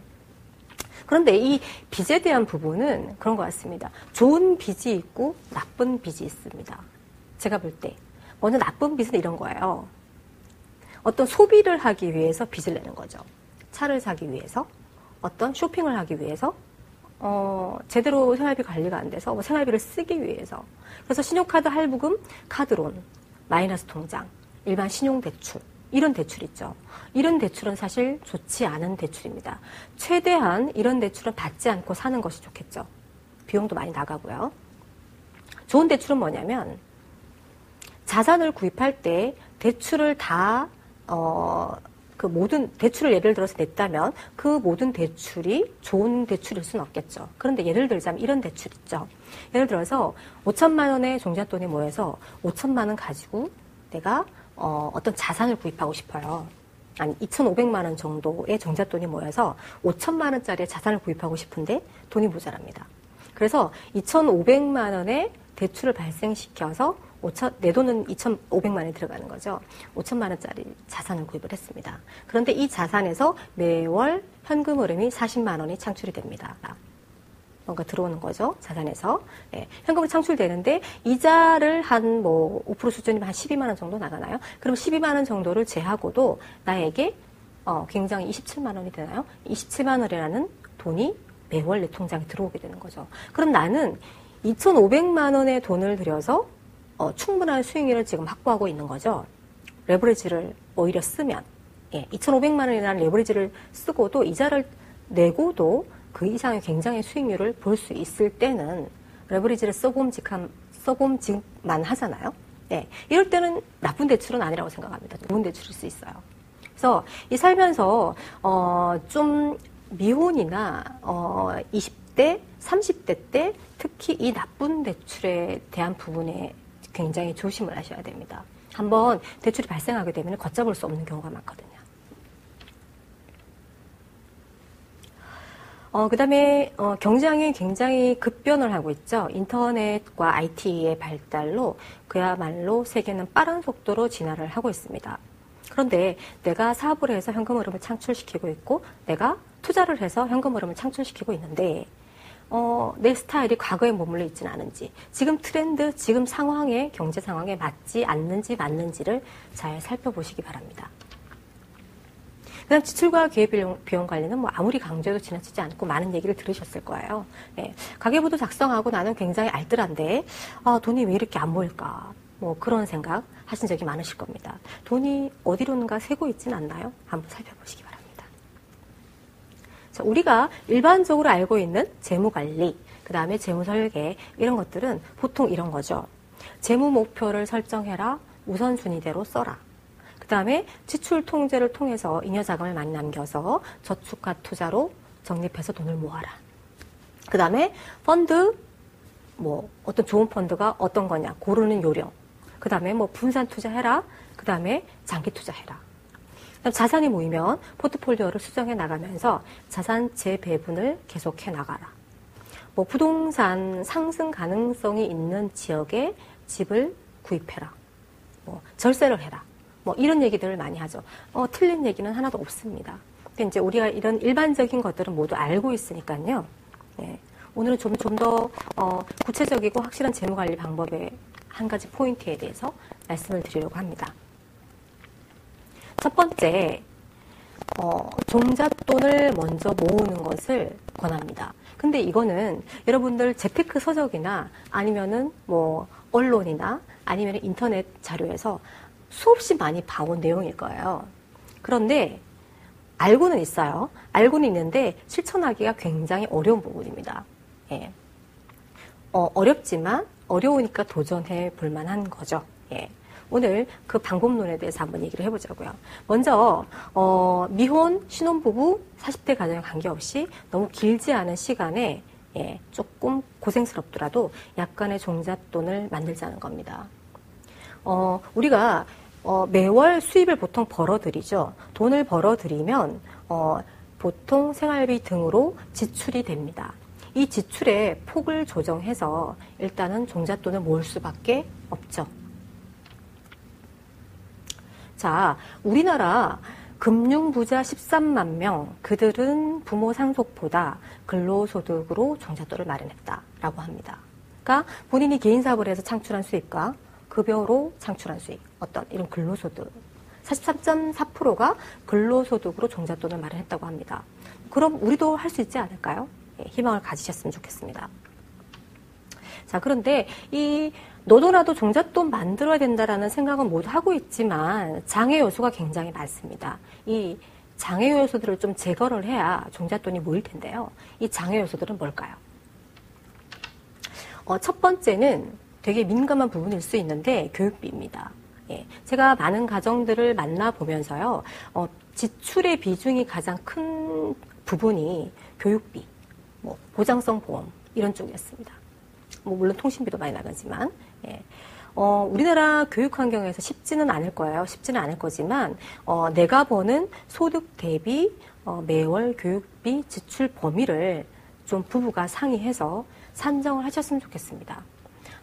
S1: 그런데 이 빚에 대한 부분은 그런 것 같습니다. 좋은 빚이 있고 나쁜 빚이 있습니다. 제가 볼 때 먼저 나쁜 빚은 이런 거예요. 어떤 소비를 하기 위해서 빚을 내는 거죠. 차를 사기 위해서, 어떤 쇼핑을 하기 위해서, 제대로 생활비 관리가 안 돼서 생활비를 쓰기 위해서. 그래서 신용카드 할부금, 카드론, 마이너스 통장, 일반 신용대출 이런 대출 있죠. 이런 대출은 사실 좋지 않은 대출입니다. 최대한 이런 대출은 받지 않고 사는 것이 좋겠죠. 비용도 많이 나가고요. 좋은 대출은 뭐냐면 자산을 구입할 때 대출을 다 그 모든 대출을 예를 들어서 냈다면 그 모든 대출이 좋은 대출일 수는 없겠죠. 그런데 예를 들자면 이런 대출 있죠. 예를 들어서 5천만 원의 종잣돈이 모여서 5천만 원 가지고 내가 어떤 자산을 구입하고 싶어요. 아니 2,500만 원 정도의 종잣돈이 모여서 5천만 원짜리 자산을 구입하고 싶은데 돈이 모자랍니다. 그래서 2,500만 원의 대출을 발생시켜서 내 돈은 2,500만 원이 들어가는 거죠. 5천만 원짜리 자산을 구입을 했습니다. 그런데 이 자산에서 매월 현금 흐름이 40만 원이 창출이 됩니다. 뭔가 들어오는 거죠. 자산에서. 네, 현금이 창출되는데 이자를 한 뭐 5% 수준이면 한 12만 원 정도 나가나요? 그럼 12만 원 정도를 제하고도 나에게 굉장히 27만 원이 되나요? 27만 원이라는 돈이 매월 내 통장에 들어오게 되는 거죠. 그럼 나는 2,500만 원의 돈을 들여서 충분한 수익률을 지금 확보하고 있는 거죠. 레버리지를 오히려 쓰면 2,500만 원이라는 레버리지를 쓰고도 이자를 내고도 그 이상의 굉장히 수익률을 볼 수 있을 때는 레버리지를 써봄직만 하잖아요. 네, 이럴 때는 나쁜 대출은 아니라고 생각합니다. 좋은 대출일 수 있어요. 그래서 이 살면서 좀 미혼이나 20대, 30대 때 특히 이 나쁜 대출에 대한 부분에 굉장히 조심을 하셔야 됩니다. 한번 대출이 발생하게 되면 걷잡을 수 없는 경우가 많거든요. 그 다음에 경제학이 굉장히 급변을 하고 있죠. 인터넷과 IT의 발달로 그야말로 세계는 빠른 속도로 진화를 하고 있습니다. 그런데 내가 사업을 해서 현금 흐름을 창출시키고 있고 내가 투자를 해서 현금 흐름을 창출시키고 있는데 내 스타일이 과거에 머물러 있지는 않은지, 지금 트렌드, 지금 상황에, 경제 상황에 맞지 않는지 맞는지를 잘 살펴보시기 바랍니다. 그 다음 지출과 계획 비용 관리는 뭐 아무리 강조해도 지나치지 않고 많은 얘기를 들으셨을 거예요. 네, 가계부도 작성하고 나는 굉장히 알뜰한데 돈이 왜 이렇게 안 모일까? 뭐 그런 생각 하신 적이 많으실 겁니다. 돈이 어디론가 새고 있지는 않나요? 한번 살펴보시기 바랍니다. 자, 우리가 일반적으로 알고 있는 재무관리, 그 다음에 재무설계 이런 것들은 보통 이런 거죠. 재무 목표를 설정해라. 우선순위대로 써라. 그 다음에 지출 통제를 통해서 잉여 자금을 많이 남겨서 저축과 투자로 적립해서 돈을 모아라. 그 다음에 펀드, 뭐 어떤 좋은 펀드가 어떤 거냐 고르는 요령. 그 다음에 뭐 분산 투자해라. 그 다음에 장기 투자해라. 그다음 자산이 모이면 포트폴리오를 수정해 나가면서 자산 재배분을 계속해 나가라. 뭐 부동산 상승 가능성이 있는 지역에 집을 구입해라. 뭐 절세를 해라. 뭐 이런 얘기들을 많이 하죠. 틀린 얘기는 하나도 없습니다. 근데 이제 우리가 이런 일반적인 것들은 모두 알고 있으니까요. 네. 오늘은 좀 더 구체적이고 확실한 재무관리 방법의 한 가지 포인트에 대해서 말씀을 드리려고 합니다. 첫 번째, 종잣돈을 먼저 모으는 것을 권합니다. 근데 이거는 여러분들 재테크 서적이나 아니면은 뭐 언론이나 아니면 인터넷 자료에서 수없이 많이 봐온 내용일 거예요. 그런데 알고는 있어요. 알고는 있는데 실천하기가 굉장히 어려운 부분입니다. 예. 어렵지만 어려우니까 도전해 볼 만한 거죠. 예. 오늘 그 방법론에 대해서 한번 얘기를 해보자고요. 먼저 미혼 신혼부부 40대 가정에 관계없이 너무 길지 않은 시간에 조금 고생스럽더라도 약간의 종잣돈을 만들자는 겁니다. 우리가 매월 수입을 보통 벌어들이죠. 돈을 벌어들이면 보통 생활비 등으로 지출이 됩니다. 이 지출의 폭을 조정해서 일단은 종잣돈을 모을 수밖에 없죠. 자, 우리나라 금융부자 13만 명, 그들은 부모 상속보다 근로소득으로 종잣돈을 마련했다라고 합니다. 그러니까 본인이 개인사업을 해서 창출한 수입과 급여로 창출한 수입, 어떤 이런 근로소득, 43.4%가 근로소득으로 종잣돈을 마련했다고 합니다. 그럼 우리도 할 수 있지 않을까요? 희망을 가지셨으면 좋겠습니다. 자, 그런데 너도나도 종잣돈 만들어야 된다라는 생각은 모두 하고 있지만 장애 요소가 굉장히 많습니다. 이 장애 요소들을 좀 제거를 해야 종잣돈이 모일 텐데요. 이 장애 요소들은 뭘까요? 첫 번째는 되게 민감한 부분일 수 있는데 교육비입니다. 예, 제가 많은 가정들을 만나보면서요. 지출의 비중이 가장 큰 부분이 교육비, 뭐 보장성 보험 이런 쪽이었습니다. 뭐 물론 통신비도 많이 나가지만 우리나라 교육 환경에서 쉽지는 않을 거예요. 쉽지는 않을 거지만 내가 버는 소득 대비 매월 교육비 지출 범위를 좀 부부가 상의해서 산정을 하셨으면 좋겠습니다.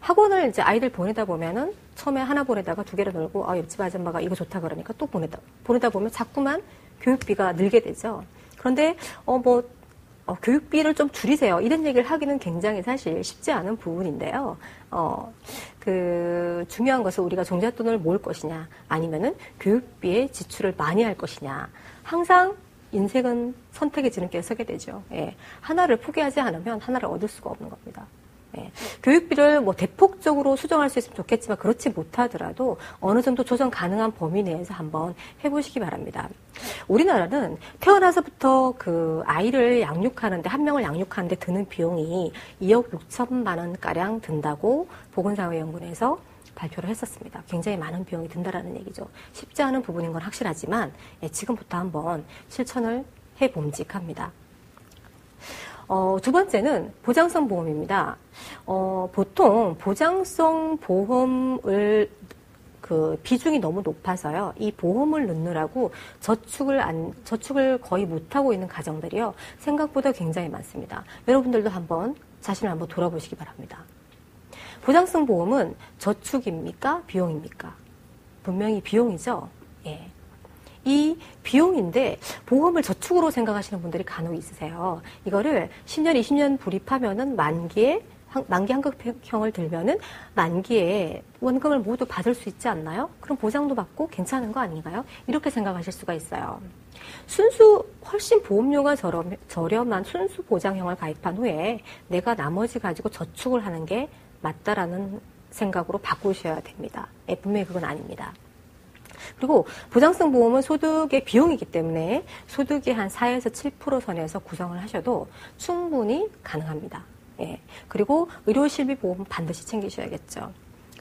S1: 학원을 이제 아이들 보내다 보면은 처음에 하나 보내다가 두 개를 놀고 옆집 아줌마가 이거 좋다 그러니까 또 보내다 보면 자꾸만 교육비가 늘게 되죠. 그런데 교육비를 좀 줄이세요. 이런 얘기를 하기는 굉장히 사실 쉽지 않은 부분인데요. 중요한 것은 우리가 종잣돈을 모을 것이냐, 아니면은 교육비에 지출을 많이 할 것이냐. 항상 인생은 선택의 지름길에 서게 되죠. 예. 하나를 포기하지 않으면 하나를 얻을 수가 없는 겁니다. 예. 교육비를 대폭적으로 수정할 수 있으면 좋겠지만 그렇지 못하더라도 어느 정도 조정 가능한 범위 내에서 한번 해보시기 바랍니다. 우리나라는 태어나서부터 그 아이를 양육하는데, 한 명을 양육하는데 드는 비용이 2억 6천만 원가량 든다고 보건사회연구원에서 발표를 했었습니다. 굉장히 많은 비용이 든다라는 얘기죠. 쉽지 않은 부분인 건 확실하지만 지금부터 한번 실천을 해봄직합니다. 두 번째는 보장성 보험입니다. 보통 보장성 보험을 비중이 너무 높아서요. 이 보험을 넣느라고 저축을 거의 못하고 있는 가정들이요. 생각보다 굉장히 많습니다. 여러분들도 자신을 한번 돌아보시기 바랍니다. 보장성 보험은 저축입니까? 비용입니까? 분명히 비용이죠. 예. 이 비용인데 보험을 저축으로 생각하시는 분들이 간혹 있으세요. 이거를 10년, 20년 불입하면은 만기 환급형을 들면은 만기에 원금을 모두 받을 수 있지 않나요? 그럼 보장도 받고 괜찮은 거 아닌가요? 이렇게 생각하실 수가 있어요. 훨씬 보험료가 저렴한 순수 보장형을 가입한 후에 내가 나머지 가지고 저축을 하는 게 맞다라는 생각으로 바꾸셔야 됩니다. 분명히 그건 아닙니다. 그리고 보장성 보험은 소득의 비용이기 때문에 소득이 한 4에서 7% 선에서 구성을 하셔도 충분히 가능합니다. 예. 그리고 의료실비 보험 반드시 챙기셔야겠죠.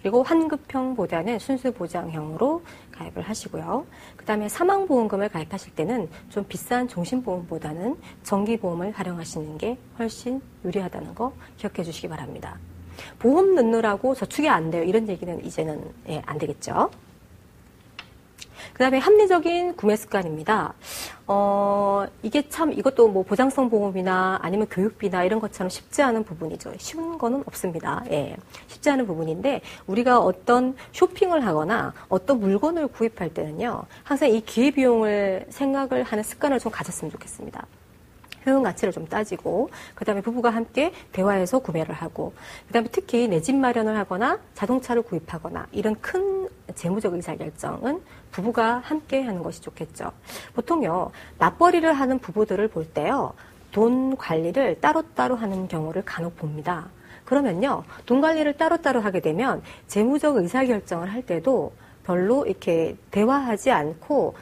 S1: 그리고 환급형보다는 순수보장형으로 가입을 하시고요. 그 다음에 사망보험금을 가입하실 때는 좀 비싼 종신보험보다는 정기보험을 활용하시는 게 훨씬 유리하다는 거 기억해 주시기 바랍니다. 보험 넣느라고 저축이 안 돼요. 이런 얘기는 이제는 안 되겠죠. 그 다음에 합리적인 구매 습관입니다. 이게 참, 이것도 뭐 보장성 보험이나 아니면 교육비나 이런 것처럼 쉽지 않은 부분이죠. 쉬운 거는 없습니다. 예, 쉽지 않은 부분인데, 우리가 어떤 쇼핑을 하거나 어떤 물건을 구입할 때는요, 항상 이 기회비용을 생각을 하는 습관을 좀 가졌으면 좋겠습니다. 효용 가치를 좀 따지고, 그 다음에 부부가 함께 대화해서 구매를 하고, 그 다음에 특히 내 집 마련을 하거나 자동차를 구입하거나 이런 큰 재무적 의사결정은 부부가 함께 하는 것이 좋겠죠. 보통요, 맞벌이를 하는 부부들을 볼 때요, 돈 관리를 따로따로 하는 경우를 간혹 봅니다. 그러면요, 돈 관리를 따로따로 하게 되면 재무적 의사결정을 할 때도 별로 이렇게 대화하지 않고,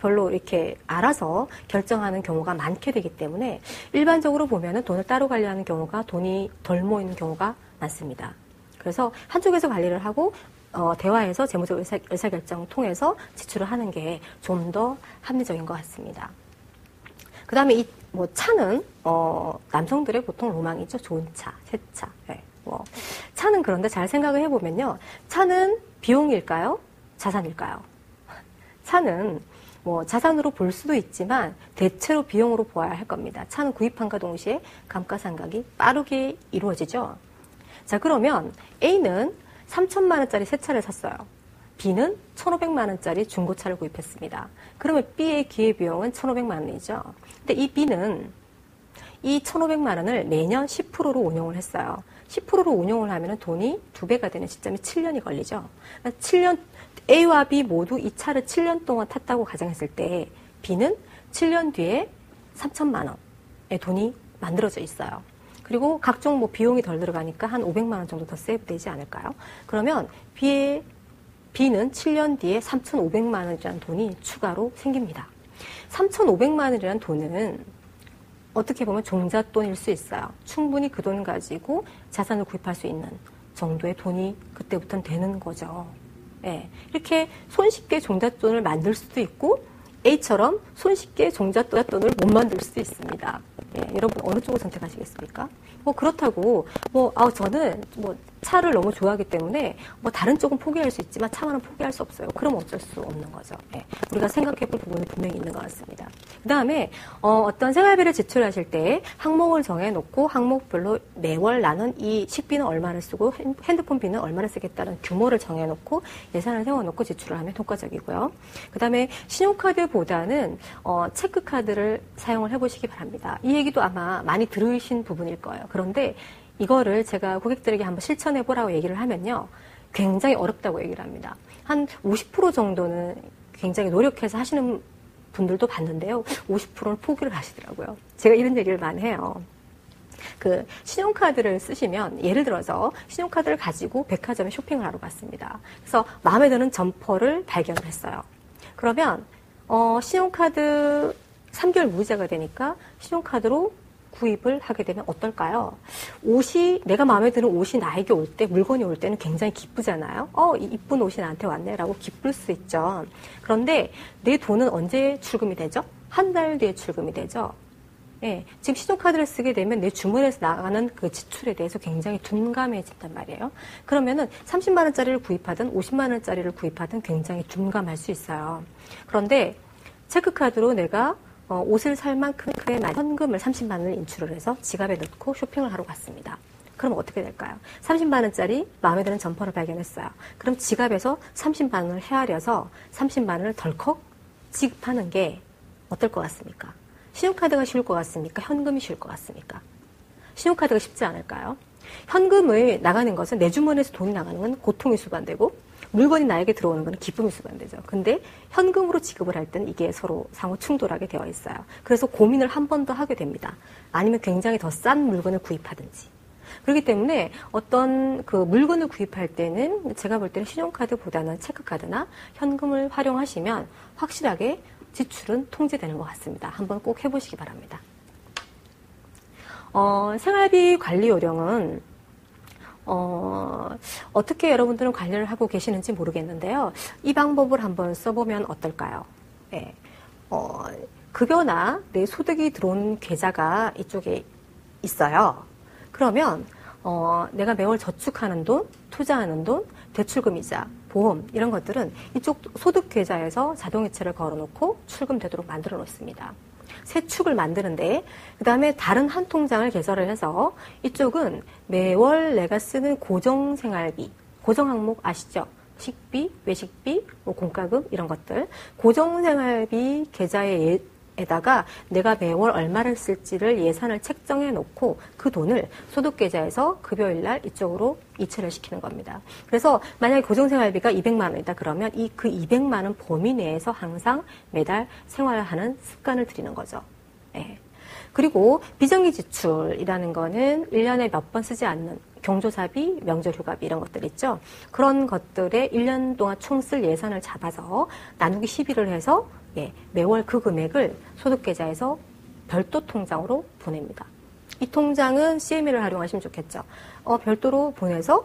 S1: 별로 이렇게 알아서 결정하는 경우가 많게 되기 때문에 일반적으로 보면은 돈을 따로 관리하는 경우가 돈이 덜 모이는 경우가 많습니다. 그래서 한쪽에서 관리를 하고 대화해서 재무적 의사결정을 통해서 지출을 하는 게 좀 더 합리적인 것 같습니다. 그 다음에 이 차는 남성들의 보통 로망이죠. 좋은 차, 새 차. 네, 차는 그런데 잘 생각을 해보면요, 차는 비용일까요? 자산일까요? 차는 자산으로 볼 수도 있지만 대체로 비용으로 보아야 할 겁니다. 차는 구입함과 동시에 감가상각이 빠르게 이루어지죠. 자, 그러면 A는 3천만 원짜리 새 차를 샀어요. B는 1,500만 원짜리 중고차를 구입했습니다. 그러면 B의 기회비용은 1,500만 원이죠. 근데 이 B는 이 1,500만 원을 매년 10%로 운용을 했어요. 10%로 운용을 하면 돈이 2배가 되는 시점이 7년이 걸리죠. 7년, A와 B 모두 이 차를 7년 동안 탔다고 가정했을 때 B는 7년 뒤에 3천만 원의 돈이 만들어져 있어요. 그리고 각종 비용이 덜 들어가니까 한 500만 원 정도 더 세이브 되지 않을까요? 그러면 B는 7년 뒤에 3,500만 원이라는 돈이 추가로 생깁니다. 3,500만 원이라는 돈은 어떻게 보면 종잣돈일 수 있어요. 충분히 그 돈 가지고 자산을 구입할 수 있는 정도의 돈이 그때부터는 되는 거죠. 예, 이렇게 손쉽게 종잣돈을 만들 수도 있고 A처럼 손쉽게 종잣돈을 못 만들 수도 있습니다. 예, 여러분 어느 쪽을 선택하시겠습니까? 그렇다고 저는 차를 너무 좋아하기 때문에 다른 쪽은 포기할 수 있지만 차만은 포기할 수 없어요. 그럼 어쩔 수 없는 거죠. 예, 우리가 생각해볼 부분은 분명히 있는 것 같습니다. 그 다음에 어떤 생활비를 지출하실 때 항목을 정해놓고 항목별로 매월 나는 이 식비는 얼마를 쓰고 핸드폰비는 얼마를 쓰겠다는 규모를 정해놓고 예산을 세워놓고 지출을 하면 효과적이고요. 그 다음에 신용카드보다는 체크카드를 사용을 해보시기 바랍니다. 이 얘기도 아마 많이 들으신 부분일 거예요. 그런데 이거를 제가 고객들에게 한번 실천해보라고 얘기를 하면요, 굉장히 어렵다고 얘기를 합니다. 한 50% 정도는 굉장히 노력해서 하시는 분들도 봤는데요, 50%는 포기를 하시더라고요. 제가 이런 얘기를 많이 해요. 신용카드를 쓰시면, 예를 들어서 신용카드를 가지고 백화점에 쇼핑을 하러 갔습니다. 그래서 마음에 드는 점퍼를 발견을 했어요. 그러면 신용카드 3개월 무이자가 되니까 신용카드로 구입을 하게 되면 어떨까요? 내가 마음에 드는 옷이 나에게 올 때, 물건이 올 때는 굉장히 기쁘잖아요. 이쁜 옷이 나한테 왔네 라고 기쁠 수 있죠. 그런데 내 돈은 언제 출금이 되죠? 한 달 뒤에 출금이 되죠. 예, 지금 신용카드를 쓰게 되면 내 주머니에서 나가는 그 지출에 대해서 굉장히 둔감해진단 말이에요. 그러면은 30만 원짜리를 구입하든 50만 원짜리를 구입하든 굉장히 둔감할 수 있어요. 그런데 체크카드로 내가 옷을 살 만큼의 현금을 30만 원을 인출을 해서 지갑에 넣고 쇼핑을 하러 갔습니다. 그럼 어떻게 될까요? 30만 원짜리 마음에 드는 점퍼를 발견했어요. 그럼 지갑에서 30만 원을 헤아려서 30만 원을 덜컥 지급하는 게 어떨 것 같습니까? 신용카드가 쉬울 것 같습니까? 현금이 쉬울 것 같습니까? 신용카드가 쉽지 않을까요? 현금을 나가는 것은, 내 주머니에서 돈이 나가는 건 고통이 수반되고, 물건이 나에게 들어오는 건 기쁨이 수반되죠. 근데 현금으로 지급을 할 때는 이게 서로 상호 충돌하게 되어 있어요. 그래서 고민을 한 번 더 하게 됩니다. 아니면 굉장히 더 싼 물건을 구입하든지. 그렇기 때문에 어떤 물건을 구입할 때는 제가 볼 때는 신용카드보다는 체크카드나 현금을 활용하시면 확실하게 지출은 통제되는 것 같습니다. 한번 꼭 해보시기 바랍니다. 생활비 관리 요령은 어떻게 여러분들은 관리를 하고 계시는지 모르겠는데요. 이 방법을 한번 써보면 어떨까요? 예. 급여나 내 소득이 들어온 계좌가 이쪽에 있어요. 그러면 내가 매월 저축하는 돈, 투자하는 돈, 대출금이자, 보험 이런 것들은 이쪽 소득 계좌에서 자동이체를 걸어놓고 출금되도록 만들어 놓습니다. 새 축을 만드는데 그 다음에 다른 한 통장을 개설을 해서 이쪽은 매월 내가 쓰는 고정생활비, 고정항목 아시죠? 식비, 외식비, 뭐 공과금 이런 것들 고정생활비 계좌에다가 내가 매월 얼마를 쓸지를 예산을 책정해 놓고 그 돈을 소득계좌에서 급여일날 이쪽으로 이체를 시키는 겁니다. 그래서 만약에 고정생활비가 200만 원이다 그러면 그 200만 원 범위 내에서 항상 매달 생활하는 습관을 들이는 거죠. 예. 그리고 비정기 지출이라는 거는 1년에 몇 번 쓰지 않는 경조사비, 명절 휴가비 이런 것들 있죠. 그런 것들에 1년 동안 총 쓸 예산을 잡아서 나누기 12를 해서 매월 그 금액을 소득계좌에서 별도 통장으로 보냅니다. 이 통장은 CME를 활용하시면 좋겠죠. 별도로 보내서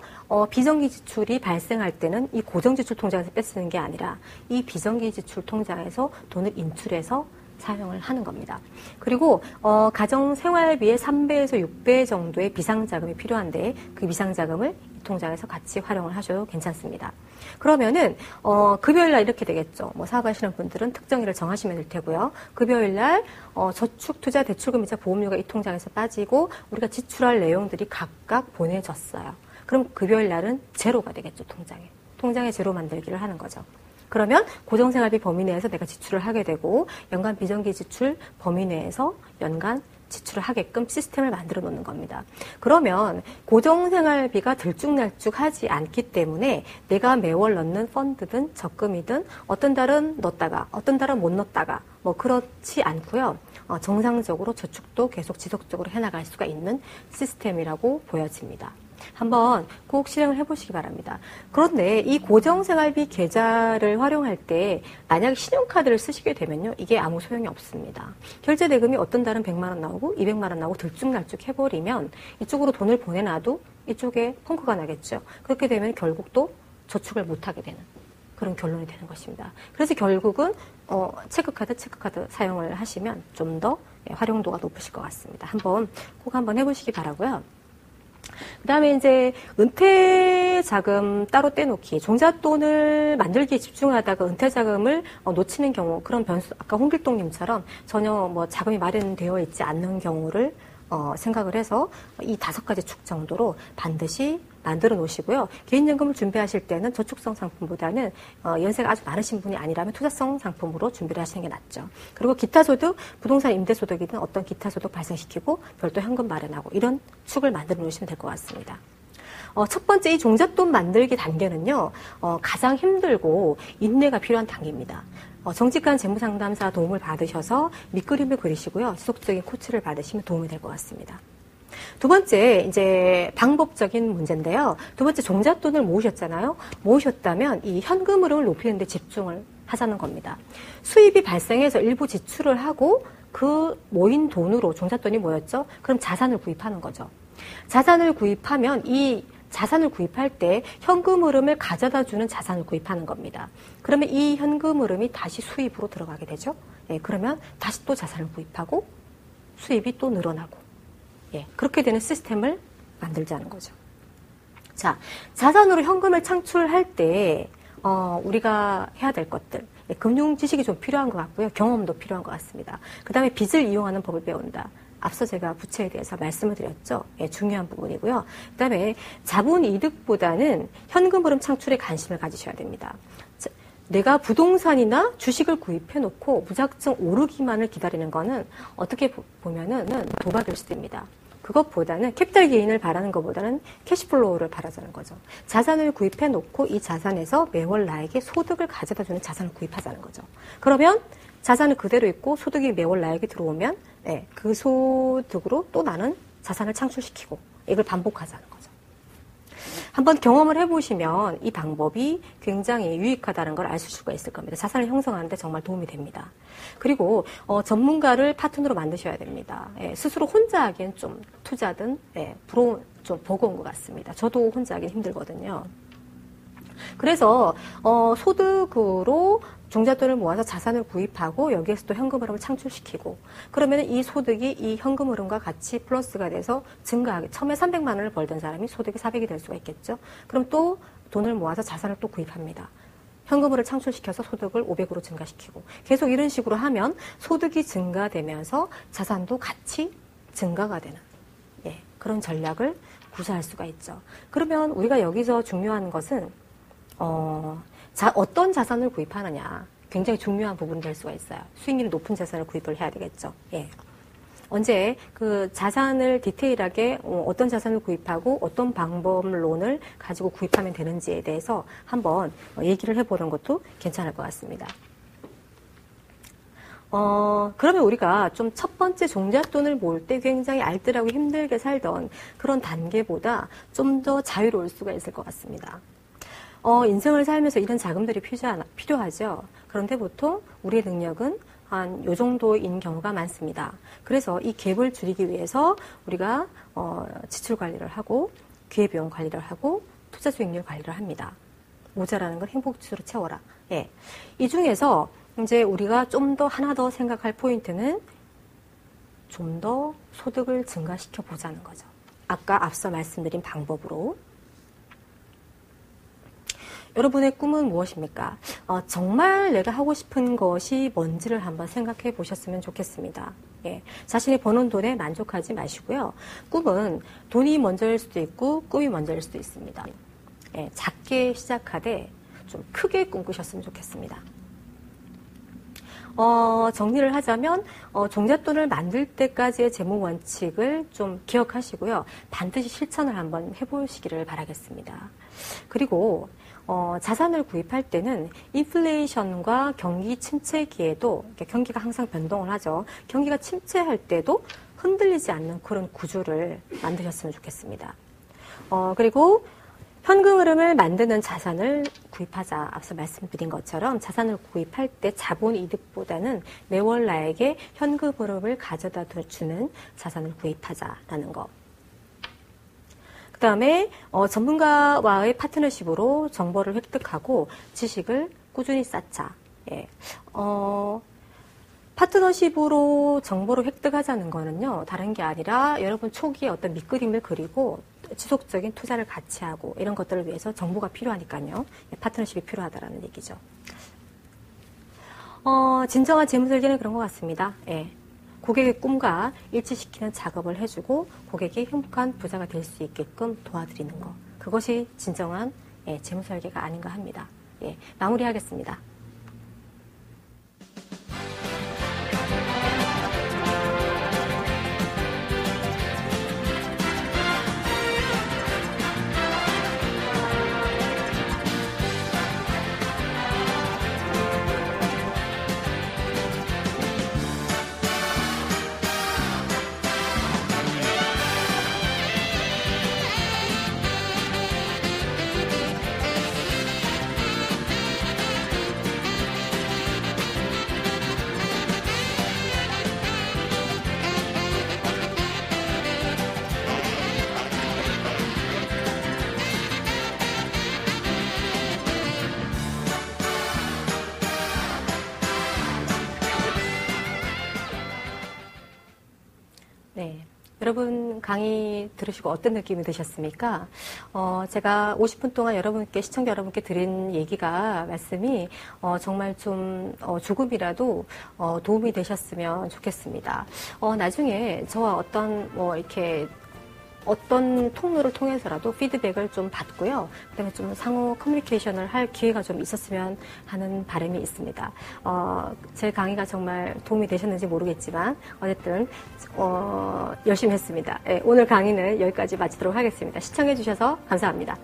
S1: 비정기 지출이 발생할 때는 이 고정지출 통장에서 뺏쓰는 게 아니라 이 비정기 지출 통장에서 돈을 인출해서 사용을 하는 겁니다. 그리고 가정생활비의 3배에서 6배 정도의 비상자금이 필요한데 그 비상자금을 이 통장에서 같이 활용을 하셔도 괜찮습니다. 그러면은 급여일날 이렇게 되겠죠. 뭐 사업하시는 분들은 특정일을 정하시면 될 테고요. 급여일날 저축, 투자, 대출금이자 보험료가 이 통장에서 빠지고 우리가 지출할 내용들이 각각 보내졌어요. 그럼 급여일날은 제로가 되겠죠. 통장에 제로 만들기를 하는 거죠. 그러면 고정생활비 범위 내에서 내가 지출을 하게 되고 연간 비정기 지출 범위 내에서 연간 지출을 하게끔 시스템을 만들어 놓는 겁니다. 그러면 고정생활비가 들쭉날쭉하지 않기 때문에 내가 매월 넣는 펀드든 적금이든 어떤 달은 넣었다가 어떤 달은 못 넣었다가 뭐 그렇지 않고요. 정상적으로 저축도 계속 지속적으로 해나갈 수가 있는 시스템이라고 보여집니다. 한번 꼭 실행을 해보시기 바랍니다. 그런데 이 고정생활비 계좌를 활용할 때 만약에 신용카드를 쓰시게 되면요. 이게 아무 소용이 없습니다. 결제대금이 어떤 달은 100만 원 나오고 200만 원 나오고 들쭉날쭉 해버리면 이쪽으로 돈을 보내놔도 이쪽에 펑크가 나겠죠. 그렇게 되면 결국 또 저축을 못하게 되는 그런 결론이 되는 것입니다. 그래서 결국은 체크카드 사용을 하시면 좀 더 활용도가 높으실 것 같습니다. 꼭 한번 해보시기 바라고요. 그 다음에 이제 은퇴자금 따로 떼놓기, 종잣돈을 만들기에 집중하다가 은퇴자금을 놓치는 경우, 그런 변수, 아까 홍길동님처럼 전혀 뭐 자금이 마련되어 있지 않는 경우를 생각을 해서 이 5가지 축 정도로 반드시 만들어 놓으시고요. 개인연금을 준비하실 때는 저축성 상품보다는 연세가 아주 많으신 분이 아니라면 투자성 상품으로 준비를 하시는 게 낫죠. 그리고 기타소득, 부동산 임대소득이든 어떤 기타소득 발생시키고 별도 현금 마련하고 이런 축을 만들어 놓으시면 될 것 같습니다. 첫 번째 이 종잣돈 만들기 단계는요. 가장 힘들고 인내가 필요한 단계입니다. 정직한 재무상담사 도움을 받으셔서 밑그림을 그리시고요. 지속적인 코치를 받으시면 도움이 될 것 같습니다. 두 번째, 이제 방법적인 문제인데요. 두 번째, 종잣돈을 모으셨잖아요. 모으셨다면 이 현금 흐름을 높이는 데 집중을 하자는 겁니다. 수입이 발생해서 일부 지출을 하고 그 모인 돈으로 종잣돈이 모였죠. 그럼 자산을 구입하는 거죠. 자산을 구입하면 이 자산을 구입할 때 현금 흐름을 가져다 주는 자산을 구입하는 겁니다. 그러면 이 현금 흐름이 다시 수입으로 들어가게 되죠. 그러면 다시 또 자산을 구입하고 수입이 또 늘어나고 그렇게 되는 시스템을 만들자는 거죠. 자, 자산으로 현금을 창출할 때 우리가 해야 될 것들, 금융 지식이 좀 필요한 것 같고요. 경험도 필요한 것 같습니다. 그 다음에 빚을 이용하는 법을 배운다. 앞서 제가 부채에 대해서 말씀을 드렸죠. 중요한 부분이고요. 그 다음에 자본 이득보다는 현금 흐름 창출에 관심을 가지셔야 됩니다. 자, 내가 부동산이나 주식을 구입해 놓고 무작정 오르기만을 기다리는 거는 어떻게 보면은 도박일 수도 있습니다. 그것보다는 캐피탈 게인을 바라는 것보다는 캐시플로우를 바라자는 거죠. 자산을 구입해 놓고 이 자산에서 매월 나에게 소득을 가져다 주는 자산을 구입하자는 거죠. 그러면 자산은 그대로 있고 소득이 매월 나에게 들어오면 그 소득으로 또 나는 자산을 창출시키고 이걸 반복하자는 거죠. 한번 경험을 해보시면 이 방법이 굉장히 유익하다는 걸 아실 수가 있을 겁니다. 자산을 형성하는 데 정말 도움이 됩니다. 그리고 전문가를 파트너로 만드셔야 됩니다. 스스로 혼자 하기엔 좀 투자든 좀 보고 온 것 같습니다. 저도 혼자 하긴 힘들거든요. 그래서 소득으로 종잣돈을 모아서 자산을 구입하고 여기에서 또 현금 흐름을 창출시키고 그러면 이 소득이 이 현금 흐름과 같이 플러스가 돼서 증가하게 처음에 300만 원을 벌던 사람이 소득이 400이 될 수가 있겠죠. 그럼 또 돈을 모아서 자산을 또 구입합니다. 현금을 창출시켜서 소득을 500으로 증가시키고 계속 이런 식으로 하면 소득이 증가되면서 자산도 같이 증가가 되는 그런 전략을 구사할 수가 있죠. 그러면 우리가 여기서 중요한 것은 어떤 자산을 구입하느냐 굉장히 중요한 부분이 될 수가 있어요. 수익률이 높은 자산을 구입을 해야 되겠죠. 언제 그 자산을 디테일하게 어떤 자산을 구입하고 어떤 방법론을 가지고 구입하면 되는지에 대해서 한번 얘기를 해보는 것도 괜찮을 것 같습니다. 그러면 우리가 좀 첫 번째 종잣돈을 모을 때 굉장히 알뜰하고 힘들게 살던 그런 단계보다 좀 더 자유로울 수가 있을 것 같습니다. 인생을 살면서 이런 자금들이 필요하죠. 그런데 보통 우리의 능력은 한 요 정도인 경우가 많습니다. 그래서 이 갭을 줄이기 위해서 우리가 지출 관리를 하고 기회비용 관리를 하고 투자 수익률 관리를 합니다. 모자라는 건 행복지수로 채워라. 이 중에서 이제 우리가 좀 더 하나 더 생각할 포인트는 좀 더 소득을 증가시켜 보자는 거죠. 아까 앞서 말씀드린 방법으로. 여러분의 꿈은 무엇입니까? 정말 내가 하고 싶은 것이 뭔지를 한번 생각해 보셨으면 좋겠습니다. 자신이 버는 돈에 만족하지 마시고요. 꿈은 돈이 먼저일 수도 있고 꿈이 먼저일 수도 있습니다. 작게 시작하되 좀 크게 꿈꾸셨으면 좋겠습니다. 정리를 하자면 종잣돈을 만들 때까지의 재무 원칙을 좀 기억하시고요. 반드시 실천을 한번 해보시기를 바라겠습니다. 그리고 자산을 구입할 때는 인플레이션과 경기 침체기에도 경기가 항상 변동을 하죠. 경기가 침체할 때도 흔들리지 않는 그런 구조를 만드셨으면 좋겠습니다. 그리고 현금 흐름을 만드는 자산을 구입하자. 앞서 말씀드린 것처럼 자산을 구입할 때 자본 이득보다는 매월 나에게 현금 흐름을 가져다 주는 자산을 구입하자라는 거. 그 다음에 전문가와의 파트너십으로 정보를 획득하고 지식을 꾸준히 쌓자. 파트너십으로 정보를 획득하자는 거는요, 다른 게 아니라 여러분 초기에 어떤 밑그림을 그리고 지속적인 투자를 같이 하고 이런 것들을 위해서 정보가 필요하니까요. 파트너십이 필요하다라는 얘기죠. 진정한 재무 설계는 그런 것 같습니다. 고객의 꿈과 일치시키는 작업을 해주고 고객이 행복한 부자가 될 수 있게끔 도와드리는 것. 그것이 진정한 재무 설계가 아닌가 합니다. 마무리하겠습니다. 여러분 강의 들으시고 어떤 느낌이 드셨습니까? 제가 50분 동안 시청자 여러분께 드린 말씀이 정말 좀 조금이라도 도움이 되셨으면 좋겠습니다. 나중에 저와 어떤 통로를 통해서라도 피드백을 좀 받고요. 그다음에 좀 상호 커뮤니케이션을 할 기회가 좀 있었으면 하는 바람이 있습니다. 제 강의가 정말 도움이 되셨는지 모르겠지만 어쨌든 열심히 했습니다. 오늘 강의는 여기까지 마치도록 하겠습니다. 시청해 주셔서 감사합니다.